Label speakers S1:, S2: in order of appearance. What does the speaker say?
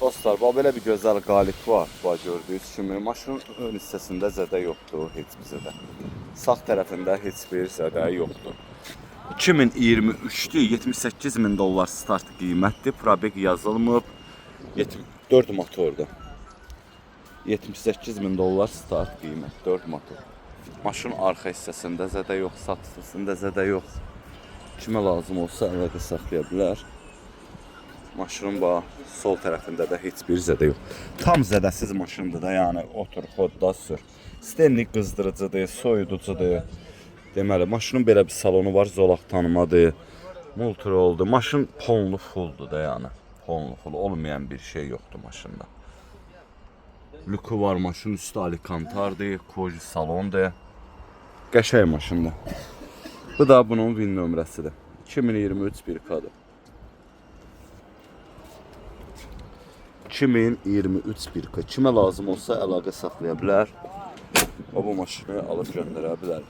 S1: Dostlar, bu belə bir gözəl qalib var. Bu gördüyünüz kimi maşının ön hissəsində zədə yoxdur, heç bir zədə. Sağ tərəfində heç bir zədə yoxdur. 2023'tü, 78 min dollar start qiymətdir. Probek yazılmıb. 4 motorda. 78 min dollar start qiymət, 4 motor. Maşının arxa hissəsində zədə yox, sağ hissəsində zədə yox. Kimə lazım olsa əlaqə saxlaya bilər. Maşının sol tərəfində də heç bir zədə yox. Tam zədəsiz maşındır da, yəni otur, xodda sür. Stenlik qızdırıcıdır, soyuducudur. Deməli, maşının belə bir salonu var, zolaq tanımadır. Multiroldur. Maşın polnu fulldur da, yəni. Polnu full, olmayan bir şey yoxdur maşında. Lüku var, maşının üstü alikantardır, koji salondur. Qəşəng maşındır. Bu da bunun VIN nömrəsidir. 2023 1K-dır. 2023 1K. Kimə lazım olsa əlaqə saxlaya bilər. O bu maşını alıb göndərə bilər.